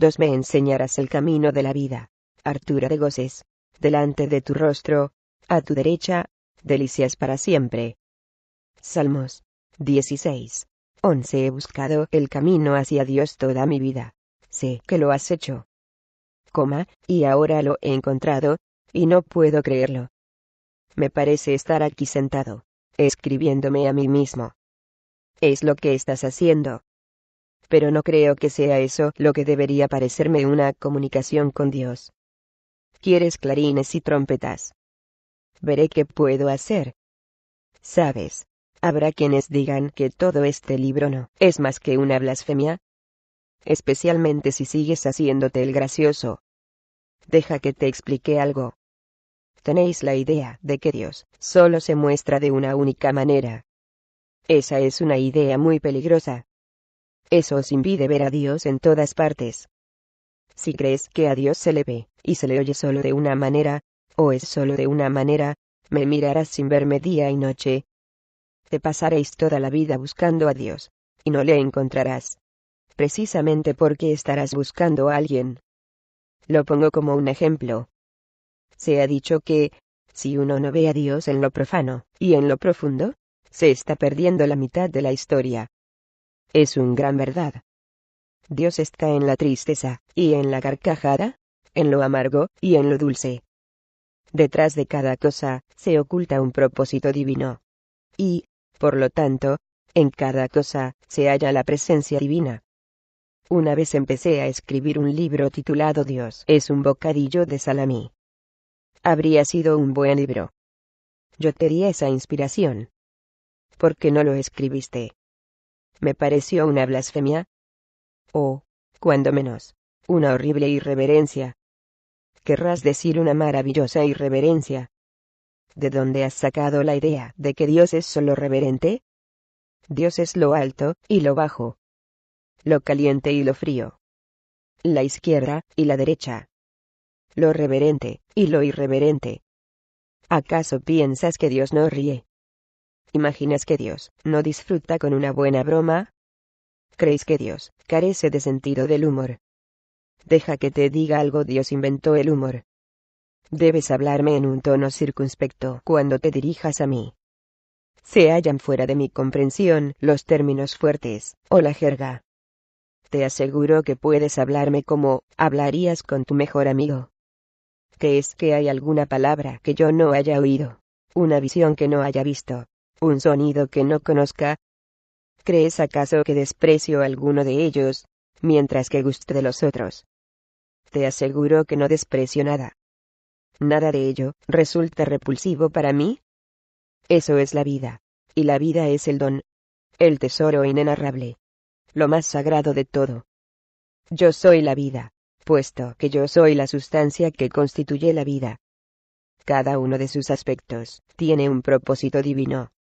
2 Me enseñarás el camino de la vida. Hartura de goces. Delante de tu rostro, a tu derecha, delicias para siempre. Salmos 16:11 He buscado el camino hacia Dios toda mi vida. Sé que lo has hecho. Y ahora lo he encontrado, y no puedo creerlo. Me parece estar aquí sentado, escribiéndome a mí mismo. Es lo que estás haciendo. Pero no creo que sea eso lo que debería parecerme una comunicación con Dios. ¿Quieres clarines y trompetas? Veré qué puedo hacer. ¿Sabes? Habrá quienes digan que todo este libro no es más que una blasfemia. Especialmente si sigues haciéndote el gracioso. Deja que te explique algo. Tenéis la idea de que Dios solo se muestra de una única manera. Esa es una idea muy peligrosa. Eso os impide ver a Dios en todas partes. Si crees que a Dios se le ve, y se le oye solo de una manera, o es solo de una manera, me mirarás sin verme día y noche. Te pasaréis toda la vida buscando a Dios, y no le encontrarás. Precisamente porque estarás buscando a alguien. Lo pongo como un ejemplo. Se ha dicho que, si uno no ve a Dios en lo profano, y en lo profundo, se está perdiendo la mitad de la historia. Es una gran verdad. Dios está en la tristeza, y en la carcajada, en lo amargo, y en lo dulce. Detrás de cada cosa, se oculta un propósito divino. Y, por lo tanto, en cada cosa, se halla la presencia divina. Una vez empecé a escribir un libro titulado Dios es un bocadillo de salami. Habría sido un buen libro. Yo tenía esa inspiración. ¿Por qué no lo escribiste? Me pareció una blasfemia. O, cuando menos, una horrible irreverencia. Querrás decir una maravillosa irreverencia. ¿De dónde has sacado la idea de que Dios es solo reverente? Dios es lo alto y lo bajo. Lo caliente y lo frío. La izquierda y la derecha. Lo reverente y lo irreverente. ¿Acaso piensas que Dios no ríe? ¿Imaginas que Dios no disfruta con una buena broma? ¿Creéis que Dios carece de sentido del humor? Deja que te diga algo, Dios inventó el humor. Debes hablarme en un tono circunspecto cuando te dirijas a mí. Se hallan fuera de mi comprensión los términos fuertes, o la jerga. Te aseguro que puedes hablarme como hablarías con tu mejor amigo. ¿Crees que hay alguna palabra que yo no haya oído? ¿Una visión que no haya visto? ¿Un sonido que no conozca? ¿Crees acaso que desprecio alguno de ellos, mientras que guste de los otros? Te aseguro que no desprecio nada. ¿Nada de ello resulta repulsivo para mí? Eso es la vida. Y la vida es el don. El tesoro inenarrable. Lo más sagrado de todo. Yo soy la vida, puesto que yo soy la sustancia que constituye la vida. Cada uno de sus aspectos tiene un propósito divino.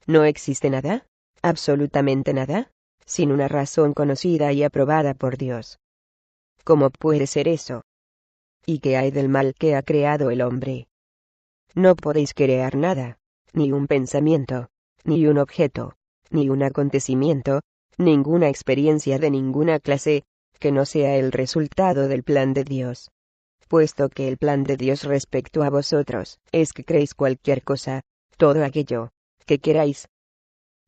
No existe nada, absolutamente nada, sin una razón conocida y aprobada por Dios. ¿Cómo puede ser eso? ¿Y qué hay del mal que ha creado el hombre? No podéis crear nada, ni un pensamiento, ni un objeto, ni un acontecimiento, ninguna experiencia de ninguna clase, que no sea el resultado del plan de Dios. Puesto que el plan de Dios respecto a vosotros es que creéis cualquier cosa, todo aquello que queráis.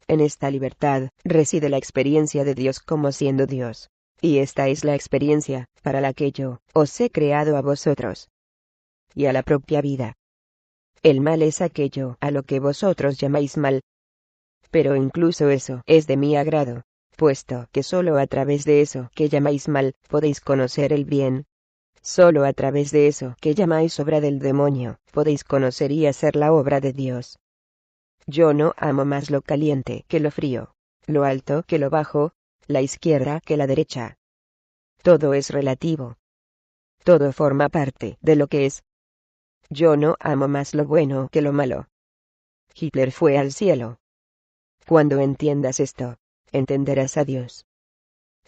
En esta libertad reside la experiencia de Dios como siendo Dios, y esta es la experiencia para la que yo os he creado a vosotros y a la propia vida. El mal es aquello a lo que vosotros llamáis mal. Pero incluso eso es de mi agrado, puesto que solo a través de eso que llamáis mal podéis conocer el bien. Solo a través de eso que llamáis obra del demonio podéis conocer y hacer la obra de Dios. Yo no amo más lo caliente que lo frío, lo alto que lo bajo, la izquierda que la derecha. Todo es relativo. Todo forma parte de lo que es. Yo no amo más lo bueno que lo malo. Hitler fue al cielo. Cuando entiendas esto, entenderás a Dios.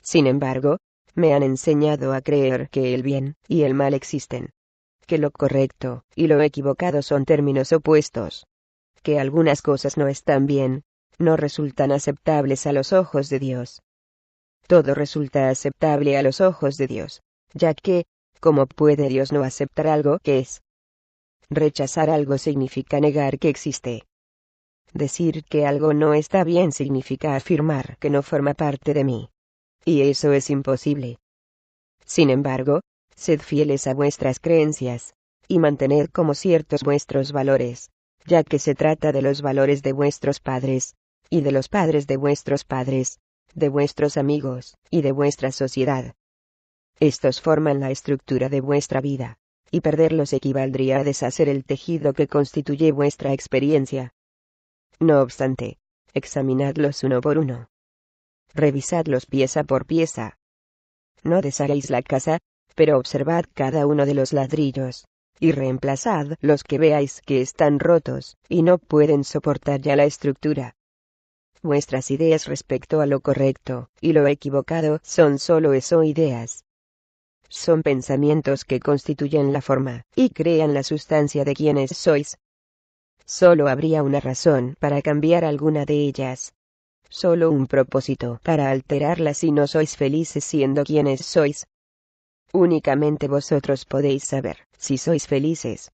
Sin embargo, me han enseñado a creer que el bien y el mal existen. Que lo correcto y lo equivocado son términos opuestos. Que algunas cosas no están bien, no resultan aceptables a los ojos de Dios. todo resulta aceptable a los ojos de Dios, ya que, ¿cómo puede Dios no aceptar algo que es? Rechazar algo significa negar que existe. Decir que algo no está bien significa afirmar que no forma parte de mí. Y eso es imposible. Sin embargo, sed fieles a vuestras creencias, y mantened como ciertos vuestros valores, ya que se trata de los valores de vuestros padres, y de los padres de vuestros padres, de vuestros amigos, y de vuestra sociedad. Estos forman la estructura de vuestra vida, y perderlos equivaldría a deshacer el tejido que constituye vuestra experiencia. No obstante, examinadlos uno por uno. Revisadlos pieza por pieza. No deshagáis la casa, pero observad cada uno de los ladrillos, y reemplazad los que veáis que están rotos, y no pueden soportar ya la estructura. Vuestras ideas respecto a lo correcto, y lo equivocado, son solo eso, ideas. Son pensamientos que constituyen la forma, y crean la sustancia de quienes sois. Solo habría una razón para cambiar alguna de ellas. Solo un propósito para alterarlas si no sois felices siendo quienes sois. Únicamente vosotros podéis saber si sois felices.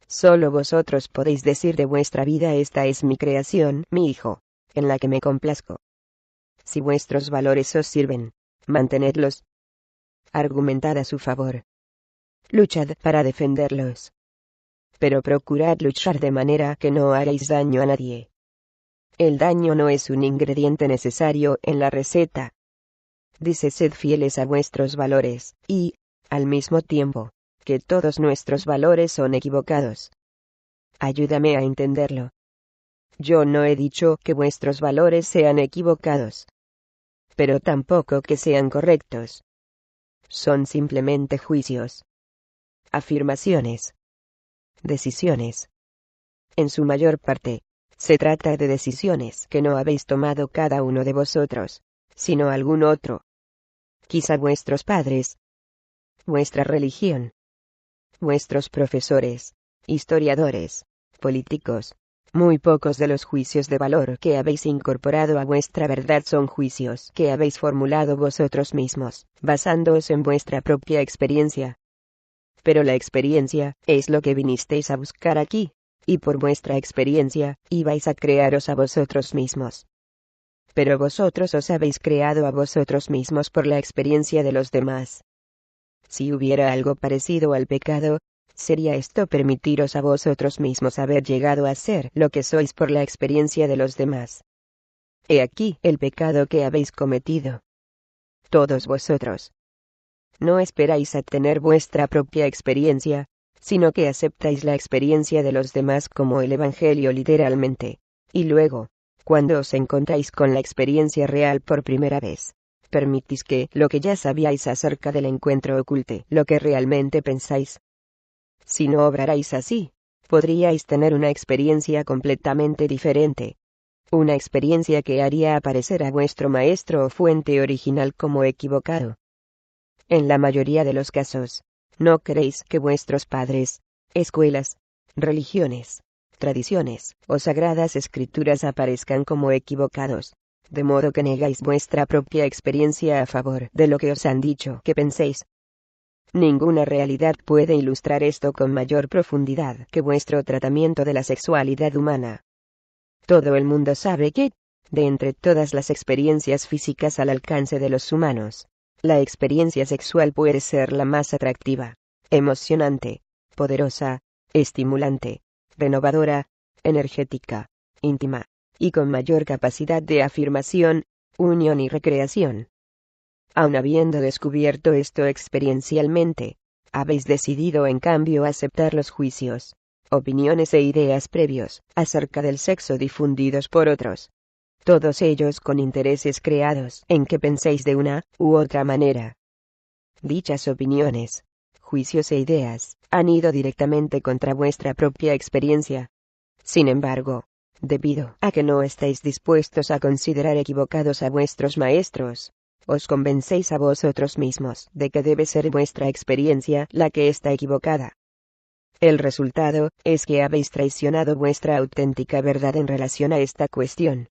Solo vosotros podéis decir de vuestra vida: esta es mi creación, mi hijo, en la que me complazco. Si vuestros valores os sirven, mantenedlos. Argumentad a su favor. Luchad para defenderlos. Pero procurad luchar de manera que no hagáis daño a nadie. El daño no es un ingrediente necesario en la receta. Dice: sed fieles a vuestros valores, y, al mismo tiempo, que todos nuestros valores son equivocados. Ayúdame a entenderlo. Yo no he dicho que vuestros valores sean equivocados, pero tampoco que sean correctos. Son simplemente juicios, afirmaciones, decisiones. En su mayor parte, se trata de decisiones que no habéis tomado cada uno de vosotros, sino algún otro. Quizá vuestros padres, vuestra religión, vuestros profesores, historiadores, políticos. Muy pocos de los juicios de valor que habéis incorporado a vuestra verdad son juicios que habéis formulado vosotros mismos, basándoos en vuestra propia experiencia. Pero la experiencia es lo que vinisteis a buscar aquí, y por vuestra experiencia ibais a crearos a vosotros mismos. Pero vosotros os habéis creado a vosotros mismos por la experiencia de los demás. Si hubiera algo parecido al pecado, sería esto permitiros a vosotros mismos haber llegado a ser lo que sois por la experiencia de los demás. He aquí el pecado que habéis cometido. Todos vosotros. No esperáis a tener vuestra propia experiencia, sino que aceptáis la experiencia de los demás como el Evangelio literalmente, y luego, cuando os encontráis con la experiencia real por primera vez, permitís que lo que ya sabíais acerca del encuentro oculte lo que realmente pensáis. Si no obrarais así, podríais tener una experiencia completamente diferente. Una experiencia que haría aparecer a vuestro maestro o fuente original como equivocado. En la mayoría de los casos, no queréis que vuestros padres, escuelas, religiones, tradiciones o sagradas escrituras aparezcan como equivocados, de modo que negáis vuestra propia experiencia a favor de lo que os han dicho que penséis. Ninguna realidad puede ilustrar esto con mayor profundidad que vuestro tratamiento de la sexualidad humana. Todo el mundo sabe que, de entre todas las experiencias físicas al alcance de los humanos, la experiencia sexual puede ser la más atractiva, emocionante, poderosa, estimulante, renovadora, energética, íntima, y con mayor capacidad de afirmación, unión y recreación. Aun habiendo descubierto esto experiencialmente, habéis decidido en cambio aceptar los juicios, opiniones e ideas previos acerca del sexo difundidos por otros. Todos ellos con intereses creados en que penséis de una u otra manera. Dichas opiniones, juicios e ideas han ido directamente contra vuestra propia experiencia. Sin embargo, debido a que no estáis dispuestos a considerar equivocados a vuestros maestros, os convencéis a vosotros mismos de que debe ser vuestra experiencia la que está equivocada. El resultado es que habéis traicionado vuestra auténtica verdad en relación a esta cuestión.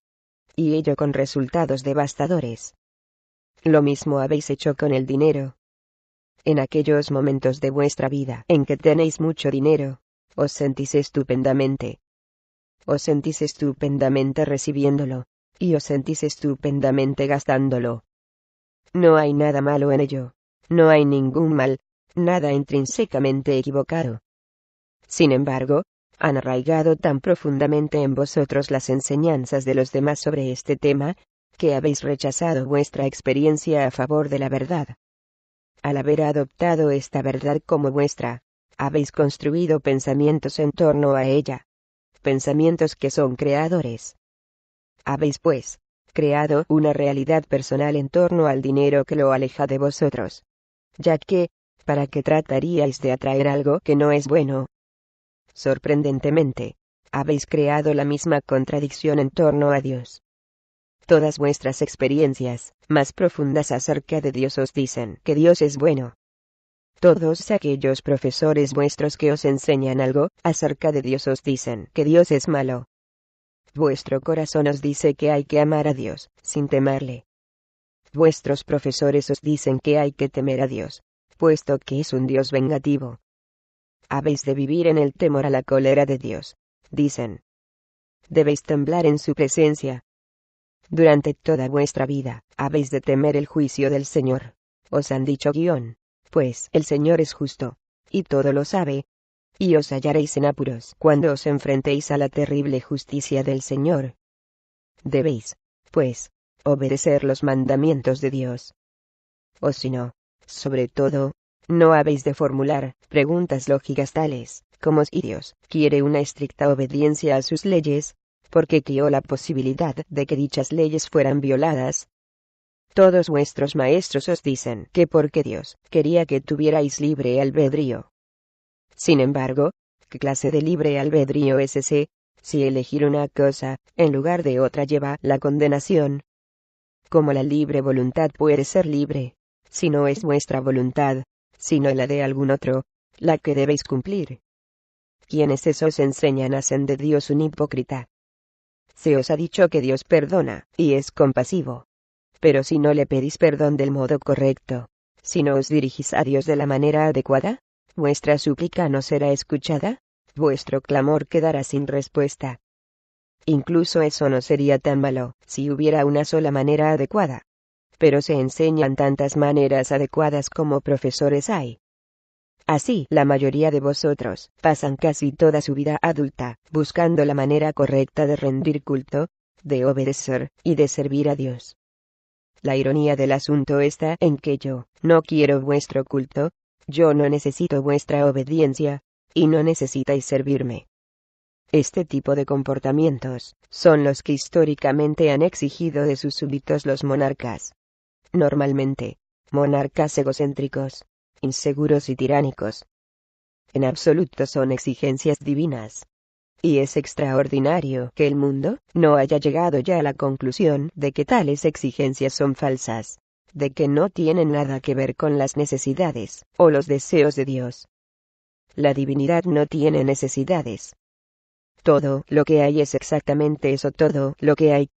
Y ello con resultados devastadores. Lo mismo habéis hecho con el dinero. En aquellos momentos de vuestra vida en que tenéis mucho dinero, os sentís estupendamente. Os sentís estupendamente recibiéndolo, y os sentís estupendamente gastándolo. No hay nada malo en ello. No hay ningún mal, nada intrínsecamente equivocado. Sin embargo, han arraigado tan profundamente en vosotros las enseñanzas de los demás sobre este tema, que habéis rechazado vuestra experiencia a favor de la verdad. Al haber adoptado esta verdad como vuestra, habéis construido pensamientos en torno a ella. Pensamientos que son creadores. Habéis, pues, creado una realidad personal en torno al dinero que lo aleja de vosotros. Ya que, ¿para qué trataríais de atraer algo que no es bueno? Sorprendentemente, habéis creado la misma contradicción en torno a Dios. Todas vuestras experiencias más profundas acerca de Dios os dicen que Dios es bueno. Todos aquellos profesores vuestros que os enseñan algo acerca de Dios os dicen que Dios es malo. Vuestro corazón os dice que hay que amar a Dios, sin temerle. Vuestros profesores os dicen que hay que temer a Dios, puesto que es un Dios vengativo. Habéis de vivir en el temor a la cólera de Dios, dicen. Debéis temblar en su presencia. Durante toda vuestra vida, habéis de temer el juicio del Señor. Os han dicho pues el Señor es justo, y todo lo sabe. Y os hallaréis en apuros cuando os enfrentéis a la terrible justicia del Señor. Debéis, pues, obedecer los mandamientos de Dios. O si no, sobre todo, no habéis de formular preguntas lógicas tales como si Dios quiere una estricta obediencia a sus leyes, porque creó la posibilidad de que dichas leyes fueran violadas. Todos vuestros maestros os dicen que porque Dios quería que tuvierais libre albedrío. Sin embargo, ¿qué clase de libre albedrío es ese, si elegir una cosa en lugar de otra lleva la condenación? ¿Cómo la libre voluntad puede ser libre, si no es vuestra voluntad, sino la de algún otro, la que debéis cumplir? Quienes eso os enseñan hacen de Dios un hipócrita. Se os ha dicho que Dios perdona, y es compasivo. Pero si no le pedís perdón del modo correcto, si no os dirigís a Dios de la manera adecuada, vuestra súplica no será escuchada, vuestro clamor quedará sin respuesta. Incluso eso no sería tan malo, si hubiera una sola manera adecuada. Pero se enseñan tantas maneras adecuadas como profesores hay. Así, la mayoría de vosotros pasan casi toda su vida adulta buscando la manera correcta de rendir culto, de obedecer y de servir a Dios. La ironía del asunto está en que yo no quiero vuestro culto, yo no necesito vuestra obediencia, y no necesitáis servirme. Este tipo de comportamientos son los que históricamente han exigido de sus súbditos los monarcas. Normalmente, monarcas egocéntricos, inseguros y tiránicos. En absoluto son exigencias divinas. Y es extraordinario que el mundo no haya llegado ya a la conclusión de que tales exigencias son falsas, de que no tienen nada que ver con las necesidades o los deseos de Dios. La divinidad no tiene necesidades. Todo lo que hay es exactamente eso, todo lo que hay.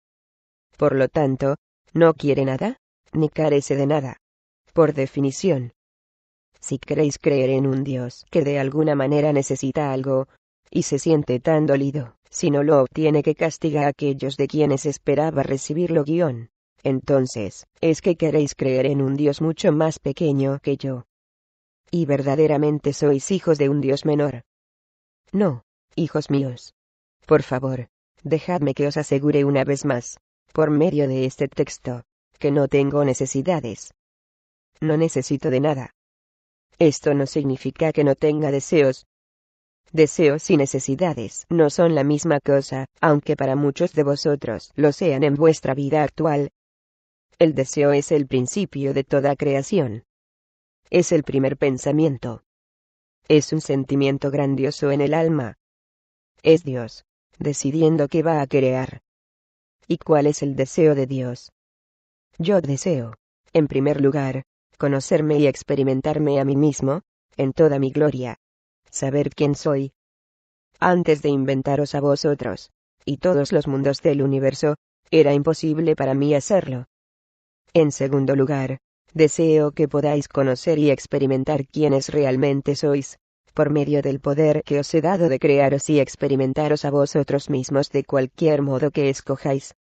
Por lo tanto, no quiere nada, ni carece de nada. Por definición. Si queréis creer en un Dios que de alguna manera necesita algo, y se siente tan dolido, si no lo obtiene que castiga a aquellos de quienes esperaba recibirlo entonces, es que queréis creer en un Dios mucho más pequeño que yo. Y verdaderamente sois hijos de un Dios menor. No, hijos míos. Por favor, dejadme que os asegure una vez más, por medio de este texto, que no tengo necesidades. No necesito de nada. Esto no significa que no tenga deseos. Deseos y necesidades no son la misma cosa, aunque para muchos de vosotros lo sean en vuestra vida actual. El deseo es el principio de toda creación. Es el primer pensamiento. Es un sentimiento grandioso en el alma. Es Dios, decidiendo qué va a crear. ¿Y cuál es el deseo de Dios? Yo deseo, en primer lugar, conocerme y experimentarme a mí mismo, en toda mi gloria. Saber quién soy. Antes de inventaros a vosotros, y todos los mundos del universo, era imposible para mí hacerlo. En segundo lugar, deseo que podáis conocer y experimentar quiénes realmente sois, por medio del poder que os he dado de crearos y experimentaros a vosotros mismos de cualquier modo que escojáis.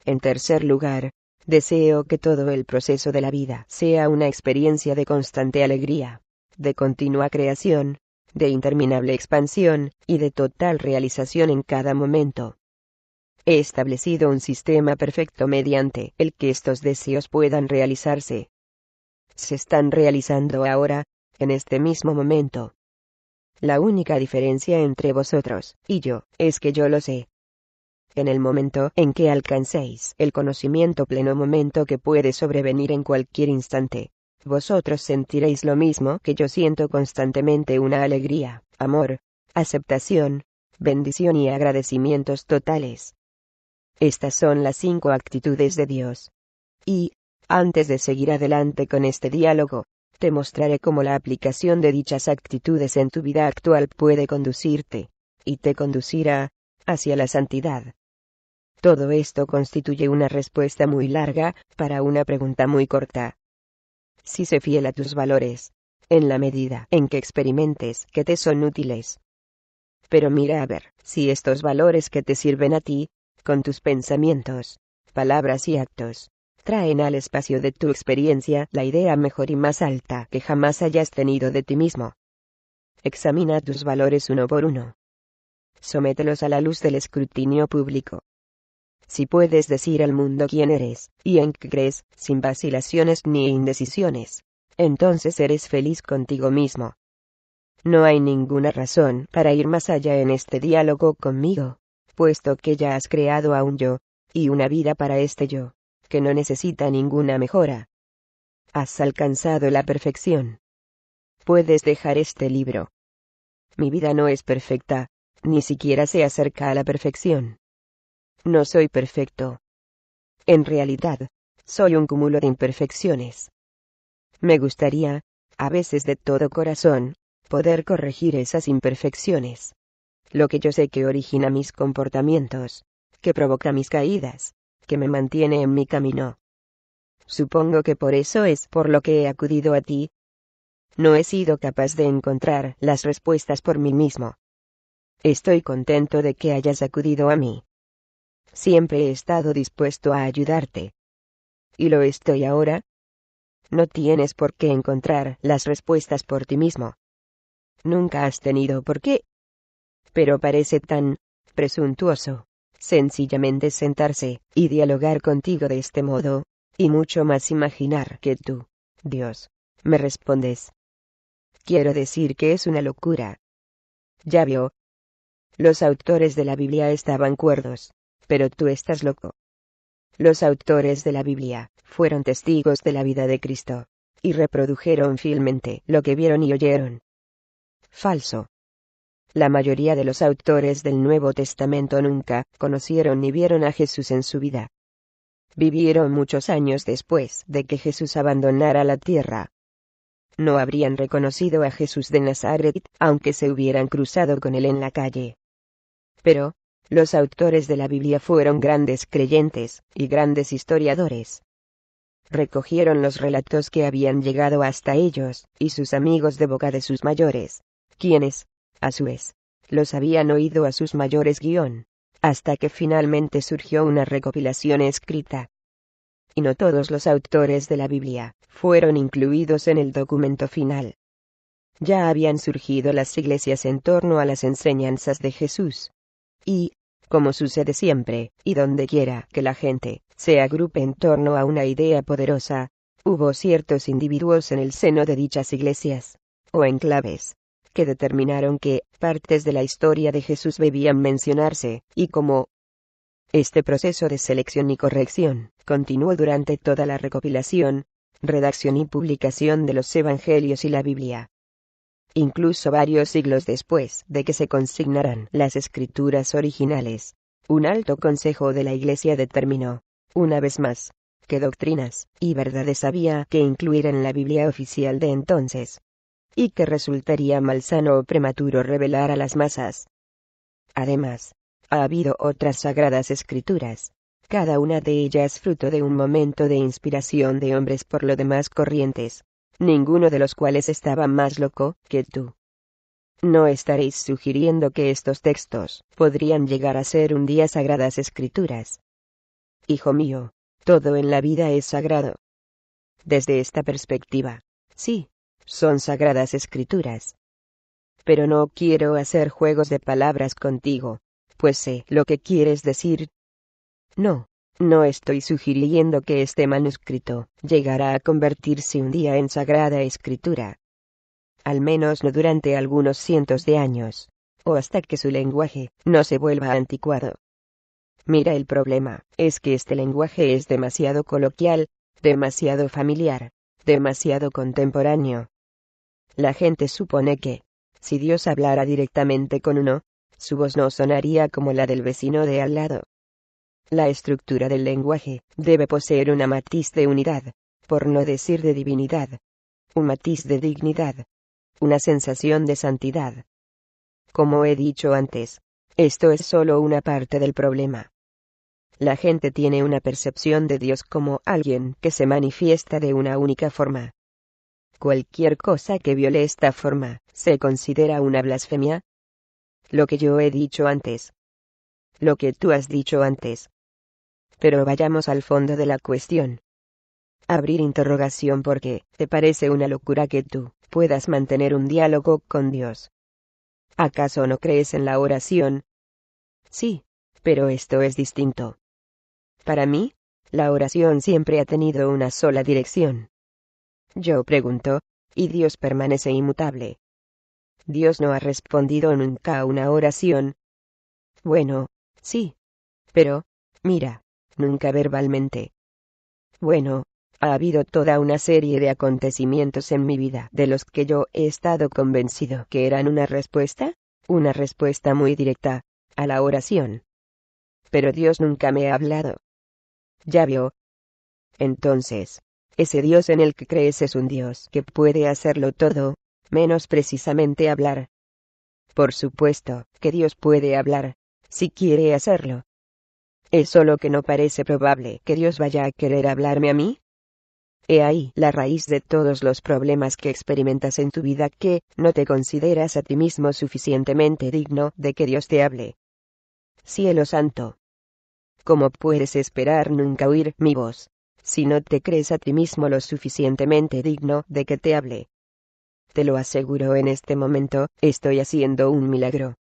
En tercer lugar, deseo que todo el proceso de la vida sea una experiencia de constante alegría, de continua creación, de interminable expansión, y de total realización en cada momento. He establecido un sistema perfecto mediante el que estos deseos puedan realizarse. Se están realizando ahora, en este mismo momento. La única diferencia entre vosotros y yo es que yo lo sé. En el momento en que alcancéis el conocimiento pleno, momento que puede sobrevenir en cualquier instante, vosotros sentiréis lo mismo que yo siento constantemente: una alegría, amor, aceptación, bendición y agradecimientos totales. Estas son las 5 actitudes de Dios. Y, antes de seguir adelante con este diálogo, te mostraré cómo la aplicación de dichas actitudes en tu vida actual puede conducirte, y te conducirá, hacia la santidad. Todo esto constituye una respuesta muy larga, para una pregunta muy corta. Si sé fiel a tus valores, en la medida en que experimentes que te son útiles. Pero mira a ver, si estos valores que te sirven a ti, con tus pensamientos, palabras y actos, traen al espacio de tu experiencia la idea mejor y más alta que jamás hayas tenido de ti mismo. Examina tus valores uno por uno. Somételos a la luz del escrutinio público. Si puedes decir al mundo quién eres, y en qué crees, sin vacilaciones ni indecisiones, entonces eres feliz contigo mismo. No hay ninguna razón para ir más allá en este diálogo conmigo, puesto que ya has creado a un yo, y una vida para este yo, que no necesita ninguna mejora. Has alcanzado la perfección. Puedes dejar este libro. Mi vida no es perfecta, ni siquiera se acerca a la perfección. No soy perfecto. En realidad, soy un cúmulo de imperfecciones. Me gustaría, a veces de todo corazón, poder corregir esas imperfecciones. Lo que yo sé que origina mis comportamientos, que provoca mis caídas, que me mantiene en mi camino. Supongo que por eso es por lo que he acudido a ti. No he sido capaz de encontrar las respuestas por mí mismo. Estoy contento de que hayas acudido a mí. Siempre he estado dispuesto a ayudarte. Y lo estoy ahora. No tienes por qué encontrar las respuestas por ti mismo. Nunca has tenido por qué. Pero parece tan presuntuoso, sencillamente sentarse y dialogar contigo de este modo, y mucho más imaginar que tú, Dios, me respondes. Quiero decir que es una locura. Ya vio. Los autores de la Biblia estaban cuerdos, pero tú estás loco. Los autores de la Biblia fueron testigos de la vida de Cristo, y reprodujeron fielmente lo que vieron y oyeron. Falso. La mayoría de los autores del Nuevo Testamento nunca conocieron ni vieron a Jesús en su vida. Vivieron muchos años después de que Jesús abandonara la tierra. No habrían reconocido a Jesús de Nazaret, aunque se hubieran cruzado con él en la calle. Pero, los autores de la Biblia fueron grandes creyentes y grandes historiadores. Recogieron los relatos que habían llegado hasta ellos y sus amigos de boca de sus mayores, quienes, a su vez, los habían oído a sus mayores hasta que finalmente surgió una recopilación escrita. Y no todos los autores de la Biblia fueron incluidos en el documento final. Ya habían surgido las iglesias en torno a las enseñanzas de Jesús. Y, como sucede siempre, y donde quiera que la gente se agrupe en torno a una idea poderosa, hubo ciertos individuos en el seno de dichas iglesias, o enclaves, que determinaron que partes de la historia de Jesús debían mencionarse, y como este proceso de selección y corrección continuó durante toda la recopilación, redacción y publicación de los Evangelios y la Biblia. Incluso varios siglos después de que se consignaran las escrituras originales, un alto consejo de la Iglesia determinó, una vez más, qué doctrinas y verdades había que incluir en la Biblia oficial de entonces, y que resultaría malsano o prematuro revelar a las masas. Además, ha habido otras sagradas escrituras, cada una de ellas fruto de un momento de inspiración de hombres por lo demás corrientes, ninguno de los cuales estaba más loco que tú. No estaréis sugiriendo que estos textos podrían llegar a ser un día sagradas escrituras. Hijo mío, todo en la vida es sagrado. Desde esta perspectiva, sí, son sagradas escrituras. Pero no quiero hacer juegos de palabras contigo, pues sé lo que quieres decir. No estoy sugiriendo que este manuscrito llegará a convertirse un día en sagrada escritura. Al menos no durante algunos cientos de años, o hasta que su lenguaje no se vuelva anticuado. Mira, el problema es que este lenguaje es demasiado coloquial, demasiado familiar, demasiado contemporáneo. La gente supone que, si Dios hablara directamente con uno, su voz no sonaría como la del vecino de al lado. La estructura del lenguaje debe poseer una matiz de unidad, por no decir de divinidad, un matiz de dignidad, una sensación de santidad. Como he dicho antes, esto es solo una parte del problema. La gente tiene una percepción de Dios como alguien que se manifiesta de una única forma. Cualquier cosa que viole esta forma, ¿se considera una blasfemia? Lo que yo he dicho antes. Lo que tú has dicho antes. Pero vayamos al fondo de la cuestión. Abrir interrogación porque, ¿te parece una locura que tú puedas mantener un diálogo con Dios? ¿Acaso no crees en la oración? Sí, pero esto es distinto. Para mí, la oración siempre ha tenido una sola dirección. Yo pregunto, y Dios permanece inmutable. Dios no ha respondido nunca a una oración. Bueno, sí. Pero, mira, nunca verbalmente. Bueno, ha habido toda una serie de acontecimientos en mi vida de los que yo he estado convencido que eran una respuesta muy directa, a la oración. Pero Dios nunca me ha hablado. ¿Ya vio? Entonces, ese Dios en el que crees es un Dios que puede hacerlo todo, menos precisamente hablar. Por supuesto que Dios puede hablar, si quiere hacerlo. ¿Es solo que no parece probable que Dios vaya a querer hablarme a mí? He ahí la raíz de todos los problemas que experimentas en tu vida, que no te consideras a ti mismo suficientemente digno de que Dios te hable. Cielo santo. ¿Cómo puedes esperar nunca oír mi voz, si no te crees a ti mismo lo suficientemente digno de que te hable? Te lo aseguro, en este momento, estoy haciendo un milagro.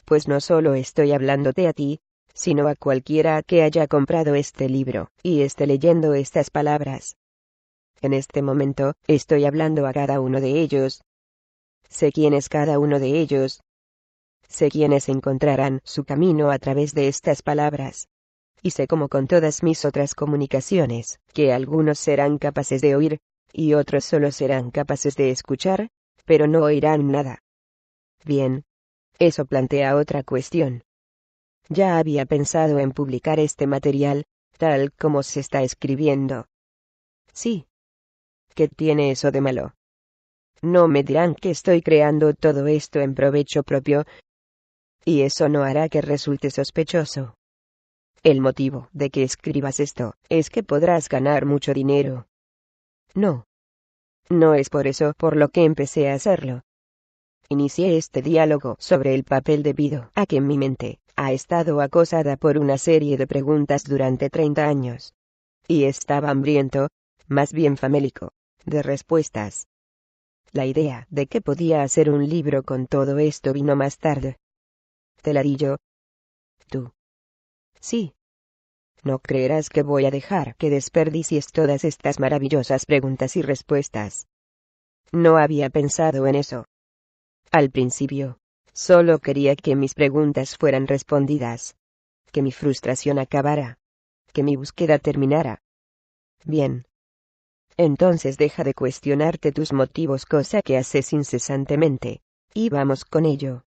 Pues no solo estoy hablándote a ti, sino a cualquiera que haya comprado este libro, y esté leyendo estas palabras. En este momento, estoy hablando a cada uno de ellos. Sé quién es cada uno de ellos. Sé quiénes encontrarán su camino a través de estas palabras. Y sé, como con todas mis otras comunicaciones, que algunos serán capaces de oír, y otros solo serán capaces de escuchar, pero no oirán nada. Bien. Eso plantea otra cuestión. Ya había pensado en publicar este material, tal como se está escribiendo. Sí. ¿Qué tiene eso de malo? No me dirán que estoy creando todo esto en provecho propio, y eso no hará que resulte sospechoso. El motivo de que escribas esto es que podrás ganar mucho dinero. No. No es por eso por lo que empecé a hacerlo. Inicié este diálogo sobre el papel debido a que mi mente ha estado acosada por una serie de preguntas durante 30 años. Y estaba hambriento, más bien famélico, de respuestas. La idea de que podía hacer un libro con todo esto vino más tarde. Te la di yo. Tú. Sí. No creerás que voy a dejar que desperdicies todas estas maravillosas preguntas y respuestas. No había pensado en eso. Al principio, solo quería que mis preguntas fueran respondidas. Que mi frustración acabara. Que mi búsqueda terminara. Bien. Entonces deja de cuestionarte tus motivos, cosa que haces incesantemente. Y vamos con ello.